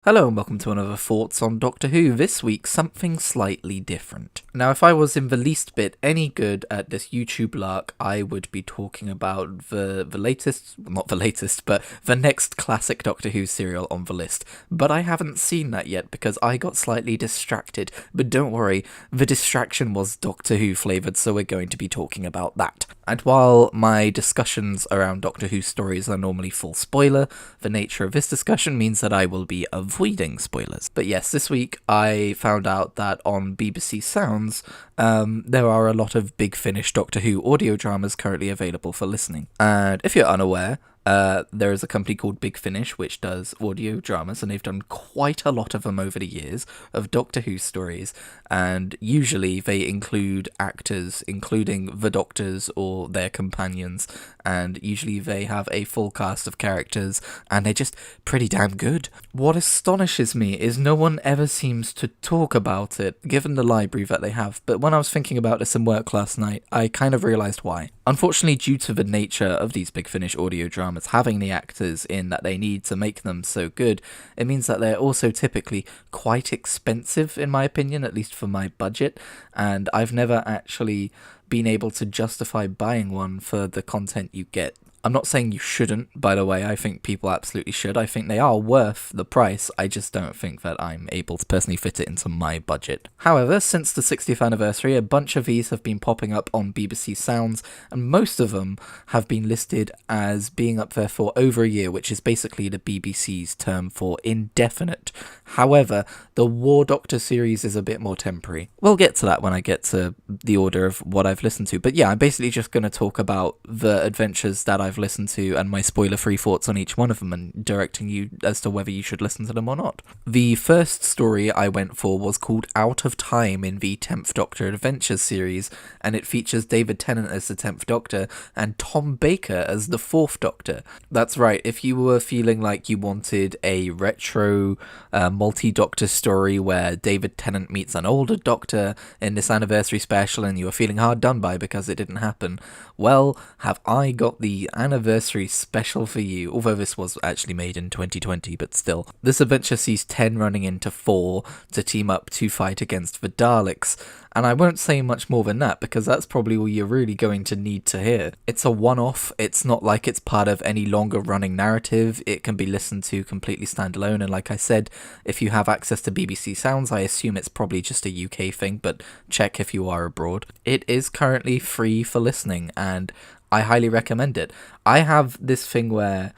Hello and welcome to another Thoughts on Doctor Who. This week, something slightly different. Now, if I was in the least bit any good at this YouTube lark, I would be talking about the latest, not the latest, but the next classic Doctor Who serial on the list. But I haven't seen that yet because I got slightly distracted. But don't worry, the distraction was Doctor Who flavoured, so we're going to be talking about that. And while my discussions around Doctor Who stories are normally full spoiler, the nature of this discussion means that I will be avoiding spoilers. But yes, this week I found out that on BBC Sounds, there are a lot of Big Finish Doctor Who audio dramas currently available for listening. And if you're unaware, there is a company called Big Finish which does audio dramas, and they've done quite a lot of them over the years of Doctor Who stories, and usually they include actors, including the Doctors or their companions, and usually they have a full cast of characters, and they're just pretty damn good. What astonishes me is no one ever seems to talk about it, given the library that they have, but when I was thinking about this in work last night, I kind of realised why. Unfortunately, due to the nature of these Big Finish audio dramas having the actors in that they need to make them so good, it means that they're also typically quite expensive, in my opinion, at least for my budget, and I've never actually been able to justify buying one for the content you get. I'm not saying you shouldn't, by the way. I think people absolutely should. I think they are worth the price. I just don't think that I'm able to personally fit it into my budget. However, since the 60th anniversary, a bunch of these have been popping up on BBC Sounds, and most of them have been listed as being up there for over a year, which is basically the BBC's term for indefinite. However, the War Doctor series is a bit more temporary. We'll get to that when I get to the order of what I've listened to. But yeah, I'm basically just going to talk about the adventures that I've listened to and my spoiler-free thoughts on each one of them, and directing you as to whether you should listen to them or not. The first story I went for was called Out of Time in the 10th Doctor Adventures series, and it features David Tennant as the 10th Doctor and Tom Baker as the 4th Doctor. That's right, if you were feeling like you wanted a retro multi-Doctor story where David Tennant meets an older Doctor in this anniversary special and you were feeling hard done by because it didn't happen, well, have I got the anniversary special for you, although this was actually made in 2020, but still. This adventure sees 10 running into 4 to team up to fight against the Daleks, and I won't say much more than that because that's probably all you're really going to need to hear. It's a one-off, it's not like it's part of any longer running narrative, it can be listened to completely standalone, and like I said, if you have access to BBC Sounds, I assume it's probably just a UK thing, but check if you are abroad. It is currently free for listening, and I highly recommend it. I have this thing where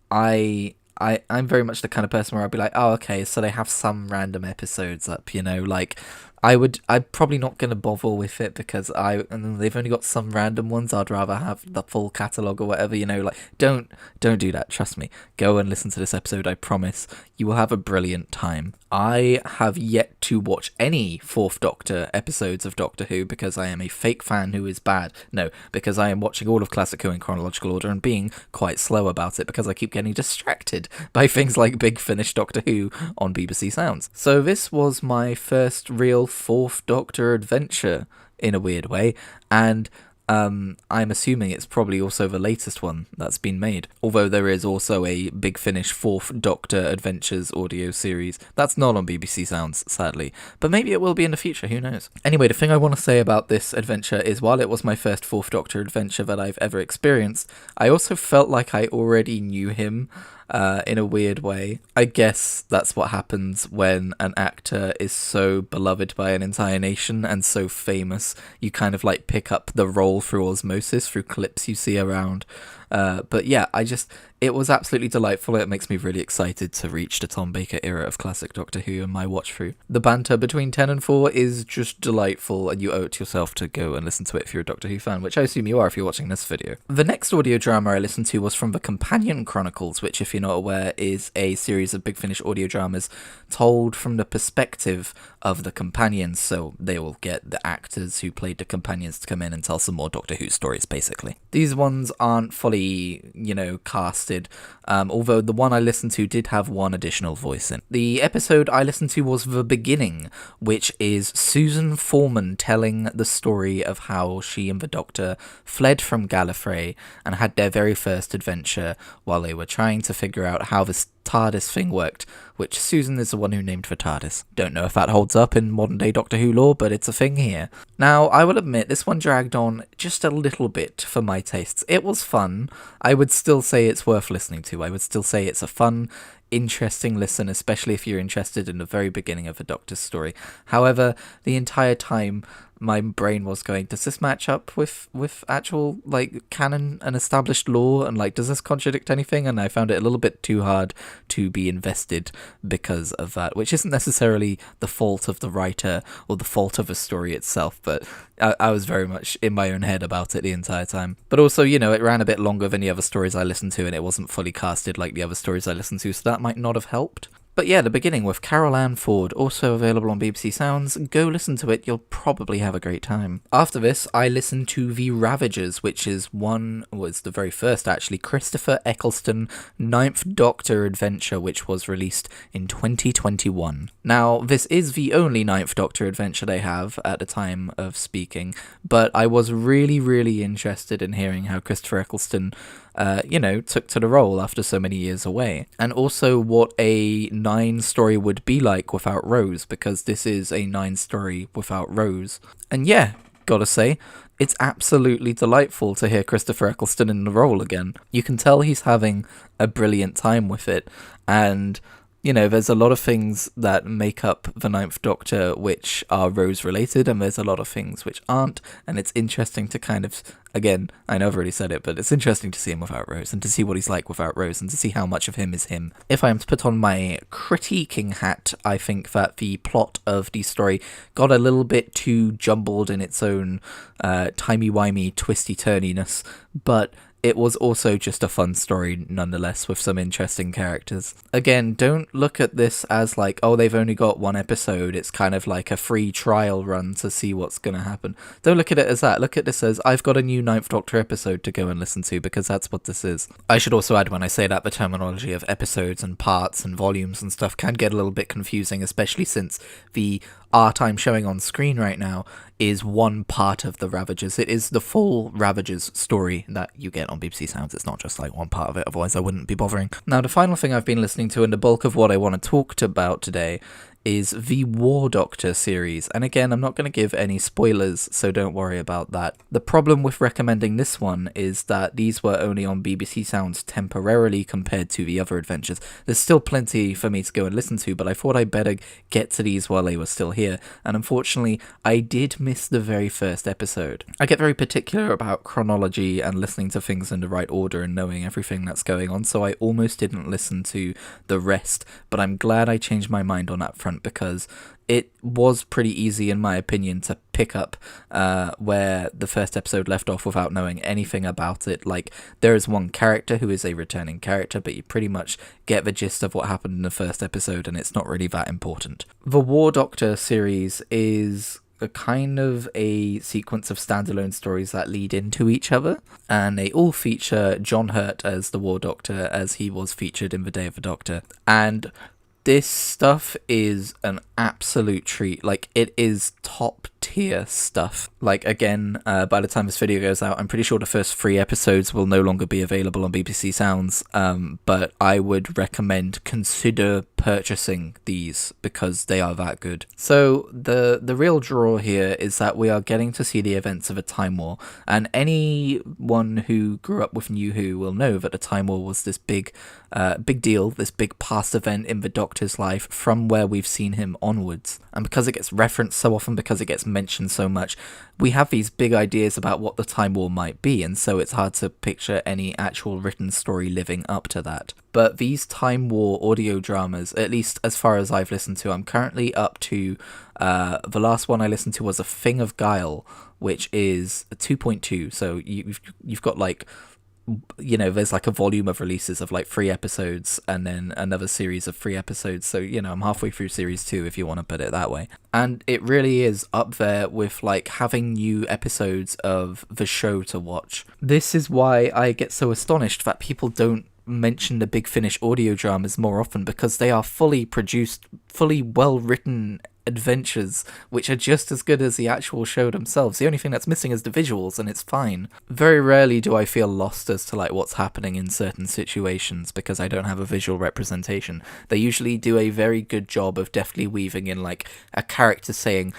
I'm very much the kind of person where I'd be like, oh, okay, so they have some random episodes up, like I'm probably not going to bother with it because they've only got some random ones. I'd rather have the full catalogue or whatever, like, don't do that, trust me. Go and listen to this episode, I promise. You will have a brilliant time. I have yet to watch any 4th Doctor episodes of Doctor Who because I am a fake fan who is bad. No, because I am watching all of Classic Who in chronological order and being quite slow about it because I keep getting distracted by things like Big Finish Doctor Who on BBC Sounds. So this was my first real 4th Doctor adventure in a weird way, and I'm assuming it's probably also the latest one that's been made, although there is also a Big Finish 4th Doctor Adventures audio series. That's not on BBC Sounds, sadly, but maybe it will be in the future, who knows. Anyway, the thing I want to say about this adventure is while it was my first 4th Doctor adventure that I've ever experienced, I also felt like I already knew him in a weird way. I guess that's what happens when an actor is so beloved by an entire nation and so famous, you kind of like pick up the role through osmosis, through clips you see around. But yeah, it was absolutely delightful. It makes me really excited to reach the Tom Baker era of classic Doctor Who and my watch through. The banter between 10 and 4 is just delightful, and you owe it to yourself to go and listen to it if you're a Doctor Who fan, which I assume you are if you're watching this video. The next audio drama I listened to was from the Companion Chronicles, which, if you're not aware, is a series of Big Finish audio dramas told from the perspective of the companions, so they will get the actors who played the companions to come in and tell some more Doctor Who stories, basically. These ones aren't fully, casted, although the one I listened to did have one additional voice in. The episode I listened to was The Beginning, which is Susan Foreman telling the story of how she and the Doctor fled from Gallifrey and had their very first adventure while they were trying to figure out how this TARDIS thing worked, which Susan is the one who named for TARDIS. Don't know if that holds up in modern day Doctor Who lore, but it's a thing here. Now, I will admit, this one dragged on just a little bit for my tastes. It was fun. I would still say it's worth listening to. I would still say it's a fun, interesting listen, especially if you're interested in the very beginning of a Doctor's story. However, the entire time my brain was going, does this match up with actual like canon and established lore, and like does this contradict anything? And I found it a little bit too hard to be invested because of that, which isn't necessarily the fault of the writer or the fault of a story itself, but I was very much in my own head about it the entire time. But also, you know, it ran a bit longer than the other stories I listened to, and it wasn't fully casted like the other stories I listened to, so that might not have helped. But yeah, the beginning with Carol Ann Ford, also available on BBC Sounds. Go listen to it, you'll probably have a great time. After this, I listened to Theravagers, which was the very first actually, Christopher Eccleston Ninth Doctor adventure, which was released in 2021. Now, this is the only Ninth Doctor adventure they have at the time of speaking, but I was really, really interested in hearing how Christopher Eccleston took to the role after so many years away. And also what a 9 story would be like without Rose, because this is a 9 story without Rose. And yeah, gotta say, it's absolutely delightful to hear Christopher Eccleston in the role again. You can tell he's having a brilliant time with it, and you know, there's a lot of things that make up the Ninth Doctor which are Rose related, and there's a lot of things which aren't, and it's interesting to kind of, again, I know I've already said it, but it's interesting to see him without Rose, and to see what he's like without Rose, and to see how much of him is him. If I am to put on my critiquing hat, I think that the plot of the story got a little bit too jumbled in its own timey-wimey, twisty-turniness, but it was also just a fun story nonetheless, with some interesting characters. Again, don't look at this as like, oh, they've only got 1 episode, it's kind of like a free trial run to see what's going to happen. Don't look at it as that. Look at this as, I've got a new Ninth Doctor episode to go and listen to, because that's what this is. I should also add, when I say that, the terminology of episodes and parts and volumes and stuff can get a little bit confusing, especially since the art I'm showing on screen right now is one part of the Ravagers. It is the full Ravagers story that you get on BBC Sounds. It's not just like one part of it, otherwise I wouldn't be bothering. Now, the final thing I've been listening to, and the bulk of what I want to talk about today, is the War Doctor series. And again, I'm not going to give any spoilers, so don't worry about that. The problem with recommending this one is that these were only on BBC Sounds temporarily compared to the other adventures. There's still plenty for me to go and listen to, but I thought I'd better get to these while they were still here. And unfortunately, I did miss the very first episode. I get very particular about chronology and listening to things in the right order and knowing everything that's going on, so I almost didn't listen to the rest, but I'm glad I changed my mind on that front, because it was pretty easy, in my opinion, to pick up where the first episode left off without knowing anything about it. Like, there is one character who is a returning character, but you pretty much get the gist of what happened in the first episode, and it's not really that important. The War Doctor series is a kind of a sequence of standalone stories that lead into each other, and they all feature John Hurt as the War Doctor, as he was featured in The Day of the Doctor. And this stuff is an absolute treat. Like, it is top tier stuff. Like, again, by the time this video goes out, I'm pretty sure the first 3 episodes will no longer be available on BBC Sounds, but I would consider purchasing these, because they are that good. So the real draw here is that we are getting to see the events of a Time War, and anyone who grew up with New Who will know that the Time War was this big deal, this big past event in the Doctor's life from where we've seen him onwards. And because it gets referenced so often, because it gets mentioned so much, we have these big ideas about what the Time War might be, and so it's hard to picture any actual written story living up to that. But these Time War audio dramas, at least as far as I've listened to, I'm currently up to, the last one I listened to was A Thing of Guile, which is a 2.2, so you've got like, you know, there's like a volume of releases of like 3 episodes and then another series of 3 episodes, so you know, I'm halfway through series 2 if you want to put it that way. And it really is up there with like having new episodes of the show to watch. This is why I get so astonished that people don't mention the Big Finish audio dramas more often, because they are fully produced, fully well written adventures, which are just as good as the actual show themselves. The only thing that's missing is the visuals, and it's fine. Very rarely do I feel lost as to like what's happening in certain situations because I don't have a visual representation. They usually do a very good job of deftly weaving in like a character saying,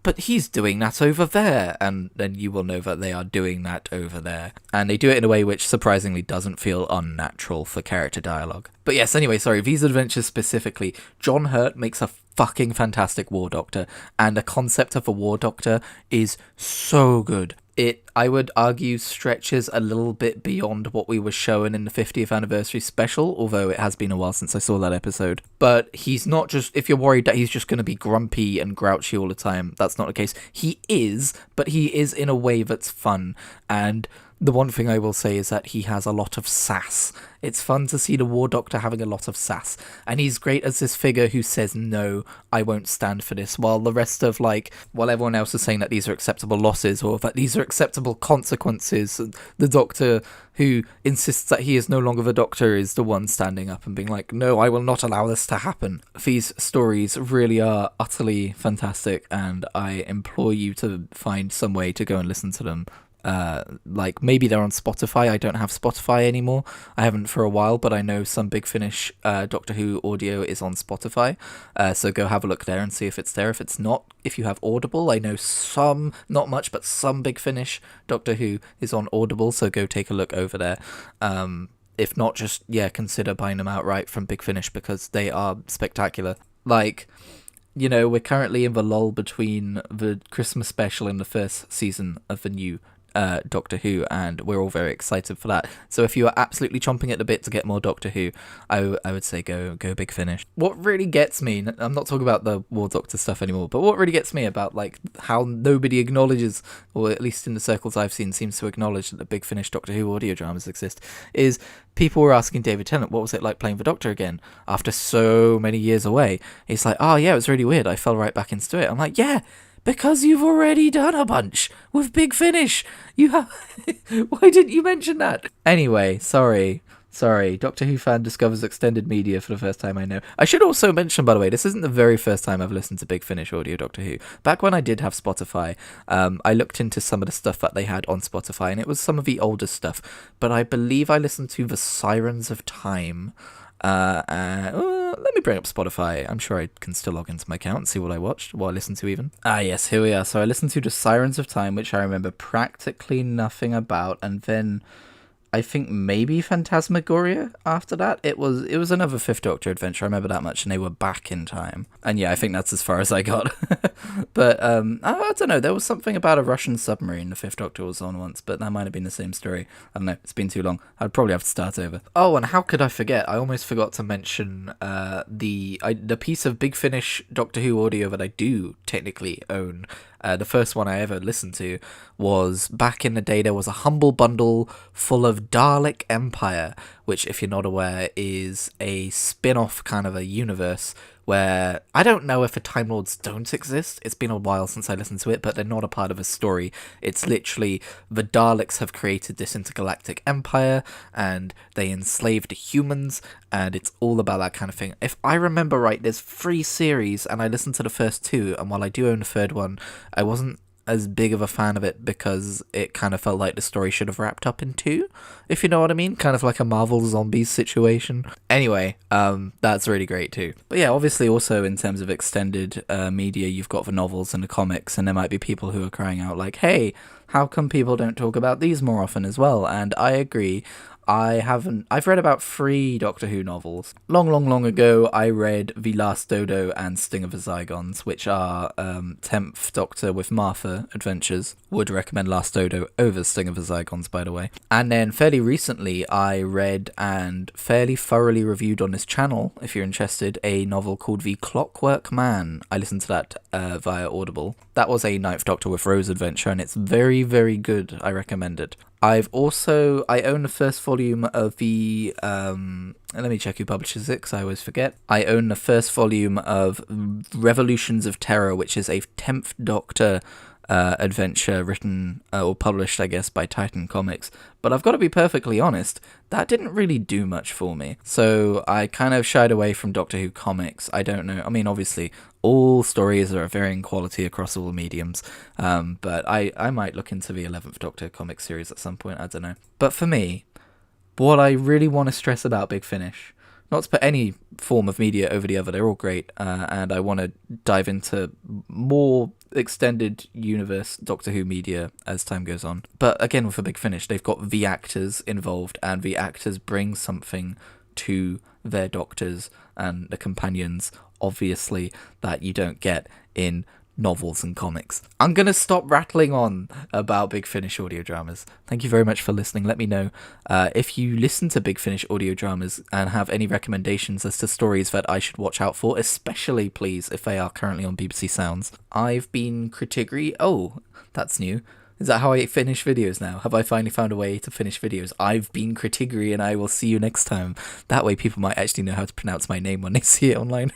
but he's doing that over there, and then you will know that they are doing that over there. And they do it in a way which surprisingly doesn't feel unnatural for character dialogue. But yes, anyway, sorry, these adventures specifically, John Hurt makes a fucking fantastic war doctor, and the concept of a war doctor is so good. It, I would argue, stretches a little bit beyond what we were shown in the 50th anniversary special, although it has been a while since I saw that episode. But he's not just, if you're worried that he's just going to be grumpy and grouchy all the time, that's not the case. He is, but he is in a way that's fun, and the one thing I will say is that he has a lot of sass. It's fun to see the War Doctor having a lot of sass. And he's great as this figure who says, no, I won't stand for this. While the rest of, like, while everyone else is saying that these are acceptable losses or that these are acceptable consequences, the Doctor who insists that he is no longer the Doctor is the one standing up and being like, no, I will not allow this to happen. These stories really are utterly fantastic, and I implore you to find some way to go and listen to them. Like maybe they're on Spotify. I don't have Spotify anymore. I haven't for a while, but I know some Big Finish Doctor Who audio is on Spotify, so go have a look there and see if it's there. If it's not, if you have Audible, I know some, not much, but some Big Finish Doctor Who is on Audible, so go take a look over there. If not, just consider buying them outright from Big Finish because they are spectacular. Like, you know, we're currently in the lull between the Christmas special and the first season of the new Doctor Who, and we're all very excited for that. So if you are absolutely chomping at the bit to get more Doctor Who, I would say go Big Finish. What really gets me, I'm not talking about the War Doctor stuff anymore, but what really gets me about like how nobody acknowledges, or at least in the circles I've seen, seems to acknowledge that the Big Finish Doctor Who audio dramas exist, is people were asking David Tennant, what was it like playing the Doctor again after so many years away? He's like, oh yeah, it was really weird. I fell right back into it. I'm like, yeah, because you've already done a bunch with Big Finish. You have. Why didn't you mention that? Anyway, sorry. Doctor Who fan discovers extended media for the first time, I know. I should also mention, by the way, this isn't the very first time I've listened to Big Finish audio Doctor Who. Back when I did have Spotify, I looked into some of the stuff that they had on Spotify, and it was some of the older stuff. But I believe I listened to The Sirens of Time. Let me bring up Spotify. I'm sure I can still log into my account and see what I watched, what I listened to even. Yes, here we are. So I listened to The Sirens of Time, which I remember practically nothing about, and then I think maybe Phantasmagoria after that. It was another Fifth Doctor adventure, I remember that much, and they were back in time. And yeah, I think that's as far as I got. But I don't know, there was something about a Russian submarine the Fifth Doctor was on once, but that might have been the same story. I don't know, it's been too long. I'd probably have to start over. Oh, and how could I forget? I almost forgot to mention the piece of Big Finish Doctor Who audio that I do technically own. The first one I ever listened to was back in the day. There was a humble bundle full of Dalek Empire, which, if you're not aware, is a spin-off kind of a universe where I don't know if the Time Lords don't exist. It's been a while since I listened to it, but they're not a part of a story. It's literally the Daleks have created this intergalactic empire, and they enslaved the humans, and it's all about that kind of thing. If I remember right, there's 3 series, and I listened to the first 2, and while I do own the third one, I wasn't as big of a fan of it because it kind of felt like the story should have wrapped up in 2, if you know what I mean, kind of like a Marvel Zombies situation. Anyway, that's really great too. But yeah, obviously also in terms of extended media, you've got the novels and the comics, and there might be people who are crying out like, hey, how come people don't talk about these more often as well? And I agree. I've read about 3 Doctor Who novels. Long ago, I read The Last Dodo and Sting of the Zygons, which are 10th Doctor with Martha adventures. Would recommend Last Dodo over Sting of the Zygons, by the way. And then fairly recently, I read and fairly thoroughly reviewed on this channel, if you're interested, a novel called The Clockwork Man. I listened to that via Audible. That was a 9th Doctor with Rose adventure, and it's very, very good. I recommend it. I own the first volume of the, let me check who publishes it, because I always forget. I own the first volume of Revolutions of Terror, which is a 10th Doctor adventure written or published, I guess, by Titan Comics. But I've got to be perfectly honest, that didn't really do much for me. So I kind of shied away from Doctor Who comics. I don't know. I mean, obviously, all stories are of varying quality across all mediums. But I might look into the 11th Doctor comic series at some point. I don't know. But for me, what I really want to stress about Big Finish, not to put any form of media over the other, they're all great, and I want to dive into more extended universe Doctor Who media as time goes on. But again, with a Big Finish, they've got the actors involved, and the actors bring something to their doctors and the companions, obviously, that you don't get in novels and comics. I'm going to stop rattling on about Big Finish audio dramas. Thank you very much for listening. Let me know if you listen to Big Finish audio dramas and have any recommendations as to stories that I should watch out for, especially, please, if they are currently on BBC Sounds. I've been Kritigri. Oh, that's new. Is that how I finish videos now? Have I finally found a way to finish videos? I've been Kritigri, and I will see you next time. That way people might actually know how to pronounce my name when they see it online.